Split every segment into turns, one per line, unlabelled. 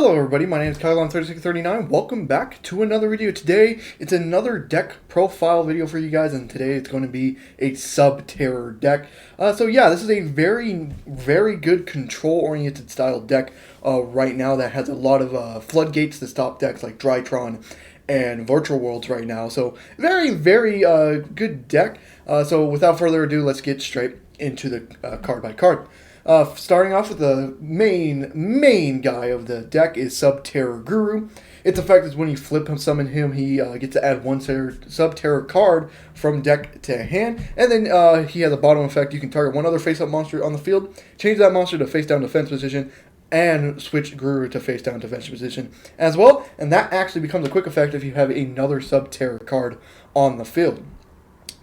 Hello everybody, my name is Kylon3639. Welcome back to another video. Today, it's another deck profile video for you guys, and today it's going to be a Subterror deck. So yeah, this is a very good control-oriented style deck right now that has a lot of Floodgates to stop decks like Drytron and Virtual Worlds right now. So very good deck. So without further ado, let's get straight into the card by card. Starting off with the main guy of the deck is Subterror Guru. Its effect is when you flip him, summon him, he gets to add one Subterror card from deck to hand. And then he has a bottom effect. You can target one other face-up monster on the field, change that monster to face-down defense position, and switch Guru to face-down defense position as well. And that actually becomes a quick effect if you have another Subterror card on the field.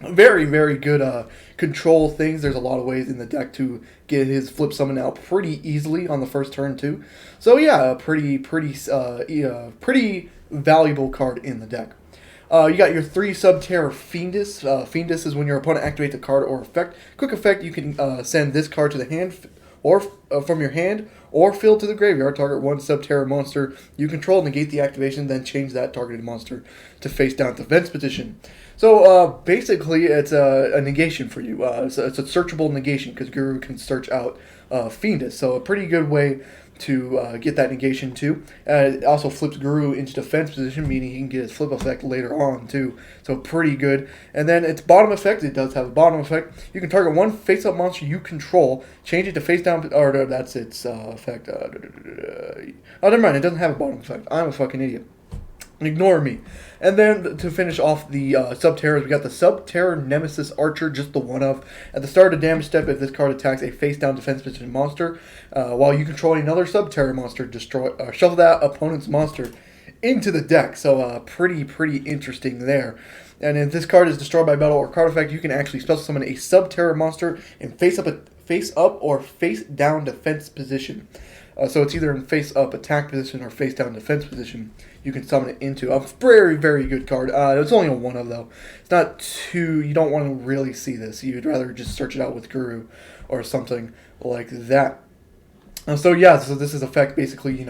Very good control things. There's a lot of ways in the deck to get his flip summon out pretty easily on the first turn too. So yeah, a pretty valuable card in the deck. You got your 3 Subterror Fiendus. Fiendus is when your opponent activates a card or effect. Quick effect, you can send this card to the hand or from your hand or field to the graveyard. Target one Subterror monster you control, negate the activation, then change that targeted monster to face down defense position. So basically, it's a negation for you. It's a searchable negation because Guru can search out Fiendus. So a pretty good way to get that negation too. It also flips Guru into defense position, meaning he can get his flip effect later on too. So pretty good. And then its bottom effect, it does have a bottom effect. You can target one face-up monster you control, change it to face down, or no, that's its effect. Oh, never mind, it doesn't have a bottom effect. I'm a fucking idiot. Ignore me. And then to finish off the Subterrors, we got the Subterror Nemesis Archer, just the one of. At the start of damage step, if this card attacks a face-down defense position monster, while you control another Subterror monster, shuffle that opponent's monster into the deck. So pretty interesting there. And if this card is destroyed by battle or card effect, you can actually special summon a Subterror monster in face up or face down defense position. So it's either in face-up attack position or face-down defense position. You can summon it into a very good card. It's only a 1-of, though. It's not too... You don't want to really see this. You'd rather just search it out with Guru or something like that. So yeah, so this is effect basically,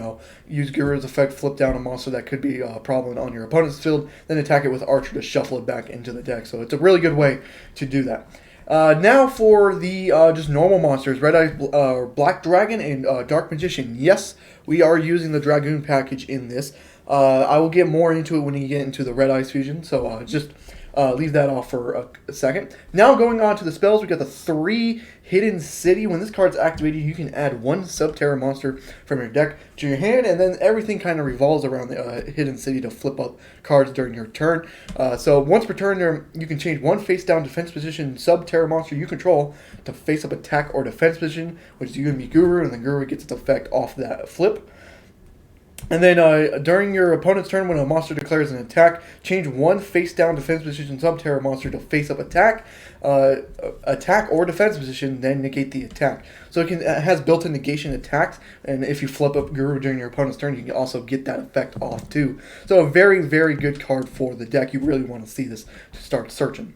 use Guru's effect, flip down a monster that could be a problem on your opponent's field, then attack it with Archer to shuffle it back into the deck. So it's a really good way to do that. Now for the just normal monsters, Red Eye, Black Dragon, and Dark Magician. Yes, we are using the Dragoon package in this. I will get more into it when you get into the Red Eyes fusion, so just leave that off for a second. Now going on to the spells, we got the 3 Hidden City. When this card's activated, you can add 1 Subterror monster from your deck to your hand, and then everything kind of revolves around the Hidden City to flip up cards during your turn. So once per turn, you can change 1 face-down defense position Subterror monster you control to face-up attack or defense position, which is going to be Guru, and then Guru gets its effect off that flip. And then during your opponent's turn, when a monster declares an attack, change 1 face-down defense position Subterror monster to face-up attack, attack or defense position, then negate the attack. So it has built-in negation attacks, and if you flip up Guru during your opponent's turn, you can also get that effect off too. So a very good card for the deck. You really want to see this to start searching.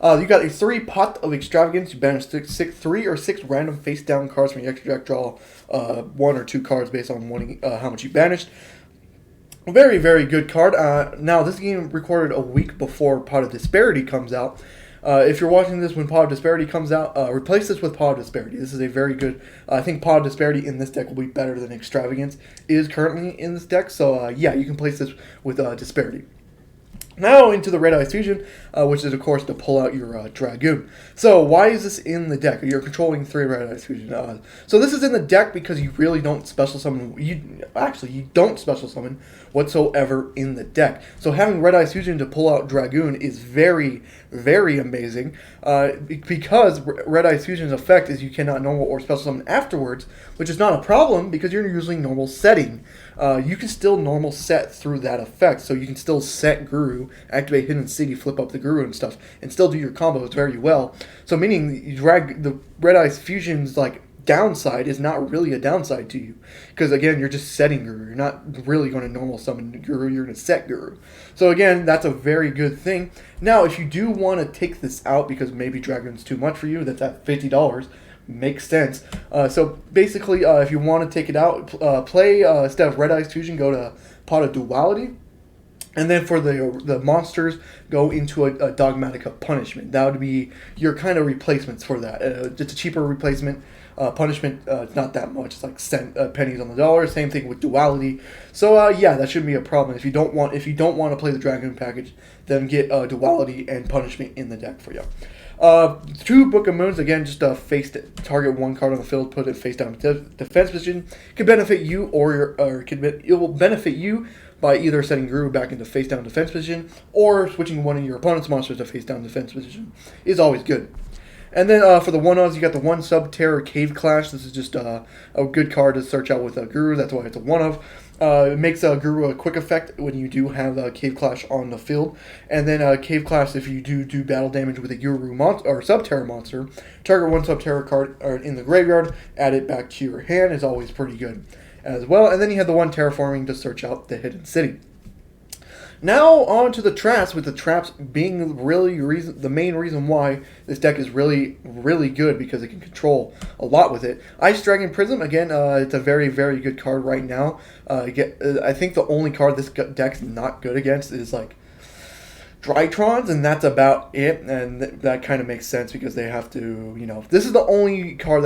You got a 3 Pot of Extravagance. You banish 3 or 6 random face-down cards from your extra deck. Draw 1 or 2 cards based on how much you banished. Very good card. Now, this game recorded a week before Pot of Disparity comes out. If you're watching this when Pot of Disparity comes out, replace this with Pot of Disparity. This is a very good... I think Pot of Disparity in this deck will be better than Extravagance is currently in this deck. So, yeah, you can place this with Disparity. Now into the Red Eyes Fusion, which is, of course, to pull out your Dragoon. So why is this in the deck? You're controlling 3 Red Eyes Fusion. So this is in the deck because you really don't special summon... You don't special summon whatsoever in the deck. So having Red Eyes Fusion to pull out Dragoon is very amazing. Because Red Eyes Fusion's effect is you cannot normal or special summon afterwards, which is not a problem because you're using normal setting. You can still normal set through that effect, so you can still set Guru, activate Hidden City, flip up the Guru and stuff, and still do your combos very well. So meaning you drag the Red Eyes Fusion's downside is not really a downside to you, because again you're just setting Guru. You're not really going to normal summon Guru. You're going to set Guru. So again, that's a very good thing. Now, if you do want to take this out because maybe Dragoon's too much for you, that's at $50. Makes sense. So basically, if you want to take it out, play instead of Red Eyes Fusion, go to Pot of Duality. And then for the monsters, go into a Dogmatic of Punishment. That would be your kind of replacements for that. Just a cheaper replacement. Punishment, it's not that much. It's like pennies on the dollar. Same thing with Duality. So yeah, that shouldn't be a problem. If you don't want to play the Dragoon package, then get Duality and Punishment in the deck for you. 2 Book of Moons, again, just target one card on the field, put it face down defense position. Could benefit you it will benefit you by either setting Guru back into face down defense position or switching one of your opponent's monsters to face down defense position is always good. And then for the 1-ofs, you got the 1 Subterror Cave Clash. This is just a good card to search out with a Guru. That's why it's a 1-of. It makes Guru a quick effect when you do have Cave Clash on the field. And then Cave Clash, if you do battle damage with a Guru or Subterror monster, target 1 Subterror card in the graveyard, add it back to your hand is always pretty good as well. And then you have the 1 Terraforming to search out the hidden city. Now on to the traps, with the traps being really the main reason why this deck is really, really good, because it can control a lot with it. Ice Dragon Prism, again, it's a very, very good card right now. I think the only card this deck's not good against is like Drytrons, and that's about it, and that kind of makes sense because they have to, this is the only card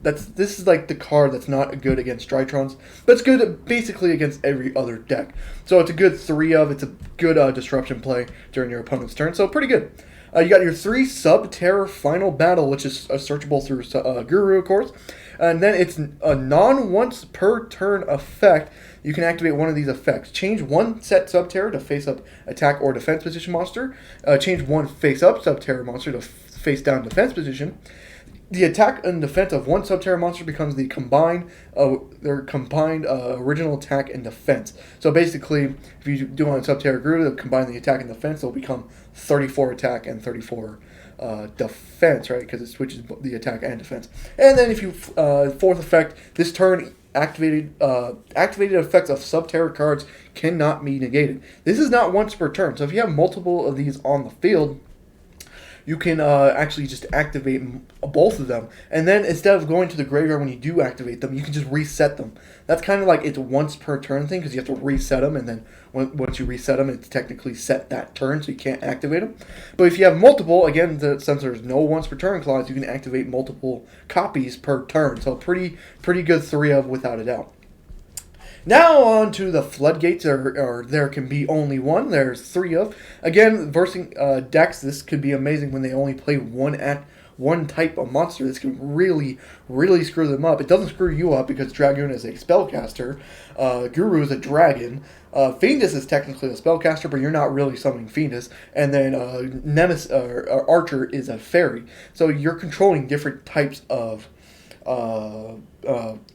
this is like the card that's not good against Drytrons, but it's good basically against every other deck. So it's a good 3-of. It's a good disruption play during your opponent's turn. So pretty good. You got your 3 Subterror Final Battle, which is searchable through Guru, of course. And then it's a non-once per turn effect. You can activate one of these effects. Change 1 set Subterror to face-up attack or defense position monster. Change 1 face-up Subterror monster to face-down defense position. The attack and defense of 1 Subterror monster becomes their combined original attack and defense. So basically, if you do on Subterror Guru, they'll combine the attack and defense. They'll become 34 attack and 34 defense, right? Because it switches the attack and defense. And then if you 4th effect, this turn activated effects of Subterror cards cannot be negated. This is not once per turn. So if you have multiple of these on the field, you can actually just activate both of them. And then instead of going to the graveyard when you do activate them, you can just reset them. That's kind of like it's once per turn thing, because you have to reset them, and then once you reset them, it's technically set that turn, so you can't activate them. But if you have multiple, again, since there's no once per turn clause, you can activate multiple copies per turn. So pretty good 3-of without a doubt. Now on to the Floodgates, or there can be only one. There's 3-of. Again, versing decks, this could be amazing when they only play one type of monster. This can really, really screw them up. It doesn't screw you up because Dragoon is a spellcaster. Guru is a dragon. Fiendus is technically a spellcaster, but you're not really summoning Fiendus. And then Nemesis, Archer is a fairy. So you're controlling different types of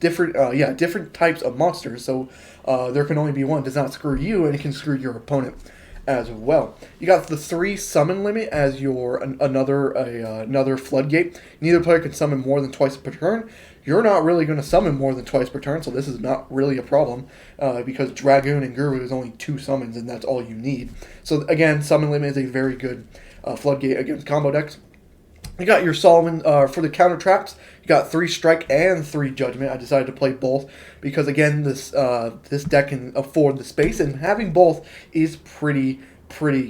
different types of monsters. So there can only be one. It does not screw you, and it can screw your opponent as well. You got the 3 summon limit as your another Floodgate. Neither player can summon more than twice per turn. You're not really going to summon more than twice per turn, so this is not really a problem because Dragoon and Guru is only 2 summons, and that's all you need. So again, summon limit is a very good Floodgate against combo decks. You got your Solomon for the counter traps. You got 3 Strike and 3 Judgment. I decided to play both because, again, this deck can afford the space, and having both is pretty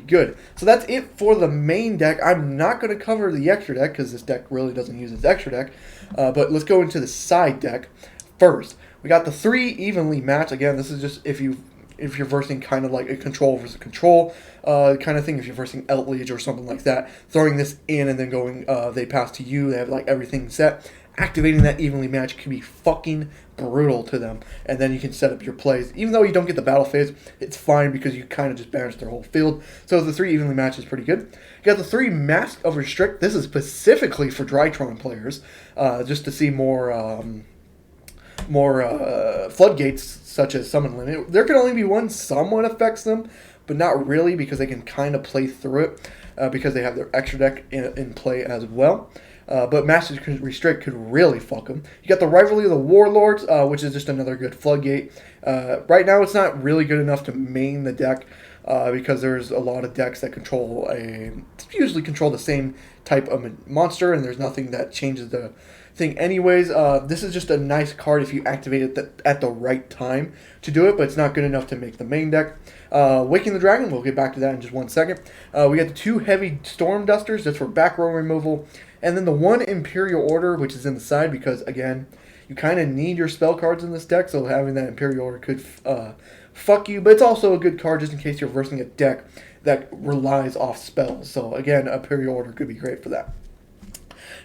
good. So that's it for the main deck. I'm not going to cover the extra deck because this deck really doesn't use its extra deck. But let's go into the side deck first. We got the 3 evenly matched. Again, this is just if you're versing kind of like a control versus control kind of thing. If you're versing Outleage or something like that, throwing this in and then going, they pass to you, they have like everything set. Activating that evenly match can be fucking brutal to them. And then you can set up your plays. Even though you don't get the battle phase, it's fine because you kind of just banish their whole field. So the 3 evenly match is pretty good. You got the 3 Mask of Restrict. This is specifically for Drytron players, just to see more Floodgates, such as Summon Limit. There can only be one somewhat affects them, but not really because they can kind of play through it because they have their extra deck in play as well. But Master Restrict could really fuck them. You got the Rivalry of the Warlords, which is just another good Floodgate. Right now, it's not really good enough to main the deck, because there's a lot of decks that usually control the same type of monster, and there's nothing that changes the thing anyways. This is just a nice card if you activate it at the right time to do it, but it's not good enough to make the main deck. Waking the Dragon, we'll get back to that in just 1 second. We got the 2 heavy Storm Dusters, that's for back row removal, and then the 1 Imperial Order, which is in the side because, again, you kind of need your spell cards in this deck, so having that Imperial Order could fuck you, but it's also a good card just in case you're versing a deck that relies off spells. So again, Imperial Order could be great for that.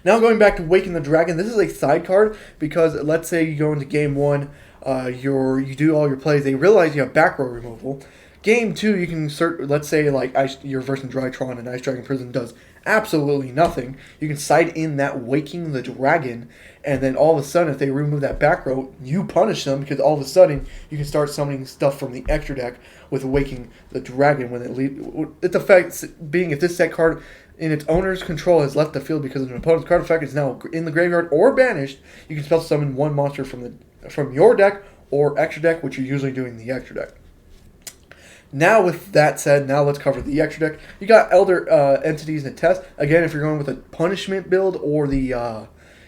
Now going back to Waking the Dragon, this is a side card because let's say you go into game 1, you do all your plays, they realize you have back row removal. Game 2, you can let's say like you're versing Drytron and Ice Dragon Prison does absolutely nothing. You can side in that Waking the Dragon, and then all of a sudden, if they remove that back row, you punish them because all of a sudden you can start summoning stuff from the extra deck with Waking the Dragon. When its effect being if this set card in its owner's control has left the field because of an opponent's card effect is now in the graveyard or banished, you can spell summon 1 monster from your deck or extra deck, which you're usually doing in the extra deck. Now, with that said, now let's cover the extra deck. You got Elder Entities and Test. Again, if you're going with a punishment build or if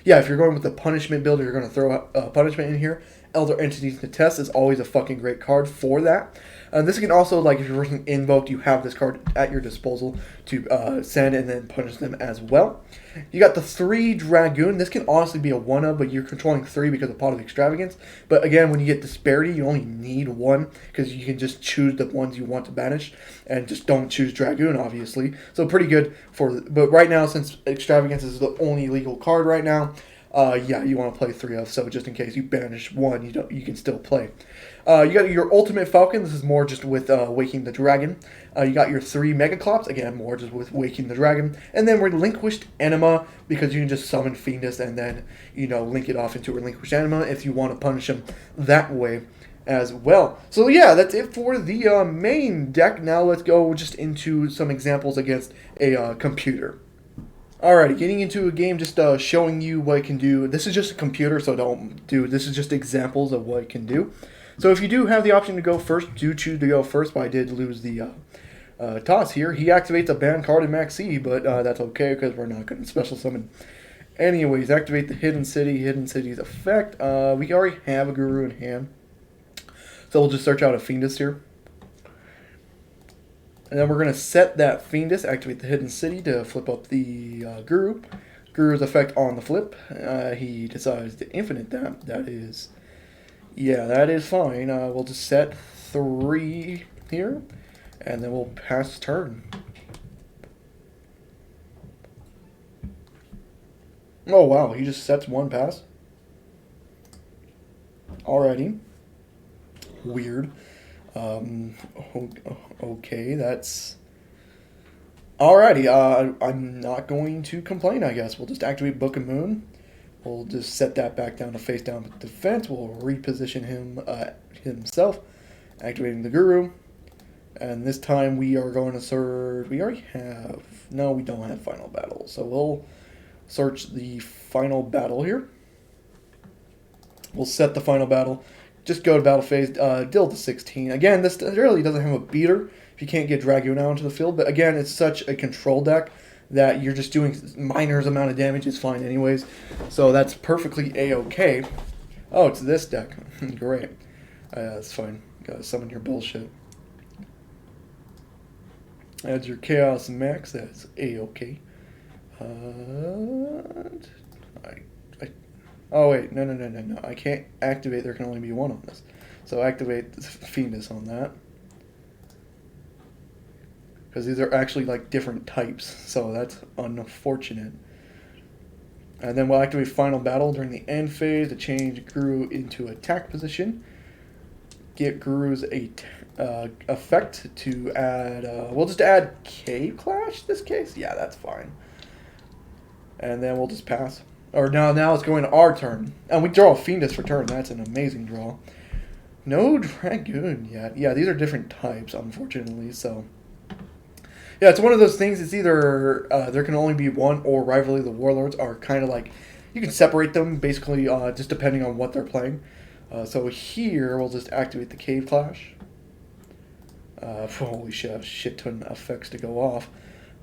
you're going with the punishment build, you're going to throw punishment in here. Elder Entities and Test is always a fucking great card for that. This can also, like, if you're working invoked, you have this card at your disposal to send and then punish them as well. You got the 3 Dragoon. This can honestly be a 1-of, but you're controlling 3 because of Pot of Extravagance. But again, when you get Disparity, you only need 1 because you can just choose the ones you want to banish and just don't choose Dragoon, obviously. So pretty good but right now, since Extravagance is the only legal card right now, you want to play 3 of, so just in case you banish 1, you can still play. You got your Ultimate Falcon. This is more just with Waking the Dragon. You got your 3 Megaclops. Again, more just with Waking the Dragon. And then Relinquished Anima, because you can just summon Fiendus and then, link it off into Relinquished Anima if you want to punish him that way as well. So yeah, that's it for the main deck. Now let's go just into some examples against a computer. Alrighty, getting into a game, just showing you what it can do. This is just a computer, so this is just examples of what it can do. So if you do have the option to go first, do choose to go first, but I did lose the toss here. He activates a banned card in Max C, but that's okay because we're not going to special summon. Anyways, activate the Hidden City's effect. We already have a Guru in hand, so we'll just search out a Fiendus here. And then we're going to set that Fiendus, activate the Hidden City to flip up the Guru. Guru's effect on the flip. He decides to infinite that. That is fine. We'll just set 3 here, and then we'll pass turn. Oh wow, he just sets 1 pass. Alrighty. Weird. Okay, that's... Alrighty, I'm not going to complain, I guess. We'll just activate Book of Moon. We'll just set that back down to face down defense. We'll reposition him himself, activating the Guru. And this time we are going to search... We already have... No, we don't have Final Battle. So we'll search the Final Battle here. We'll set the Final Battle. Just go to battle phase, deal to 16. Again, this really doesn't have a beater if you can't get Dragoon out into the field. But again, it's such a control deck that you're just doing minor amount of damage. It's fine anyways. So that's perfectly A-okay. Oh, it's this deck. Great. That's fine. Gotta summon your bullshit. Adds your Chaos Max. That's A-okay. Oh wait, no. I can't activate. There can only be 1 on this. So activate Fiendus on that. Because these are actually like different types. So that's unfortunate. And then we'll activate Final Battle during the end phase to change Guru into attack position. Get Guru's effect to add... we'll just add Cave Clash this case? Yeah, that's fine. And then we'll just pass. Or now it's going to our turn. And we draw a Fiendus for turn. That's an amazing draw. No Dragoon yet. Yeah, these are different types, unfortunately. So, yeah, it's one of those things. It's either there can only be 1 or Rivalry of the Warlords are kind of like... You can separate them, basically, just depending on what they're playing. So here, we'll just activate the Cave Clash. Holy shit, I have a shit ton of effects to go off.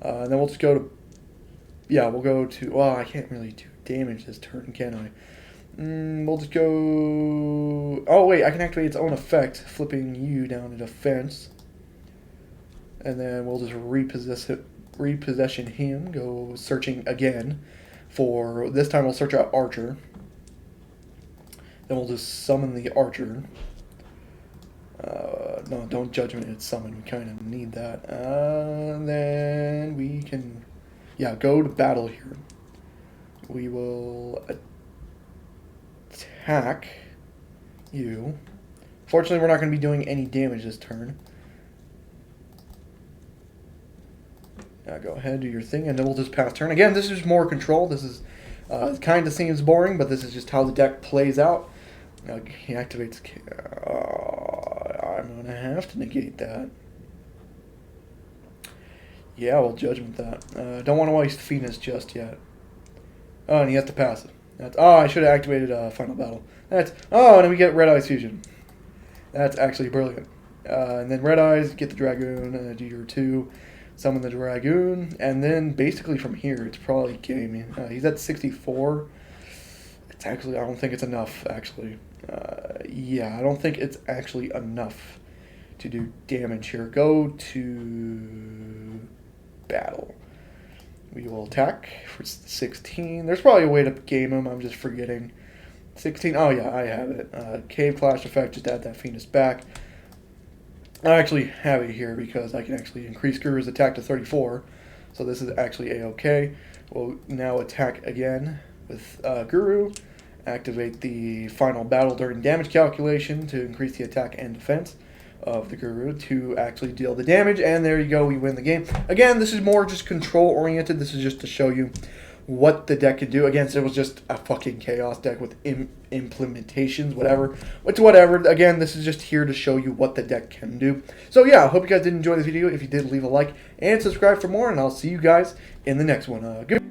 And then we'll just go to, yeah, we'll go to, well, I can't really do damage this turn, can I? We'll just go, oh wait, I can activate its own effect, flipping you down to defense. And then we'll just repossession him, go searching again for, this time we'll search out Archer. Then we'll just summon the Archer. No, don't judgment it, summon. We kind of need that. Then we can, yeah, go to battle here. We will attack you. Fortunately, we're not going to be doing any damage this turn. Go ahead, do your thing, and then we'll just pass turn. Again, this is more control. This is kind of seems boring, but this is just how the deck plays out. He activates. I'm going to have to negate that. Yeah, we'll judgment that. Don't want to waste Phoenix just yet. Oh, and he has to pass it. Oh, I should have activated Final Battle. Oh, and then we get Red Eyes Fusion. That's actually brilliant. And then Red Eyes, get the Dragoon, do your 2, summon the Dragoon, and then basically from here, it's probably game. He's at 64. It's actually, I don't think it's enough, actually. Yeah, I don't think it's actually enough to do damage here. Go to battle. We will attack for 16. There's probably a way to game him. I'm just forgetting. 16. Oh, yeah, I have it. Cave Clash effect. Just add that Phoenix back. I actually have it here because I can actually increase Guru's attack to 34. So this is actually A-OK. We'll now attack again with Guru. Activate the final battle during damage calculation to increase the attack and defense of the Guru to actually deal the damage, and there you go, we win the game. Again, this is more just control oriented. This is just to show you what the deck can do. Again, so it was just a fucking chaos deck with implementations, whatever. It's whatever. Again, this is just here to show you what the deck can do. So yeah, I hope you guys did enjoy this video. If you did, leave a like and subscribe for more, and I'll see you guys in the next one. Good.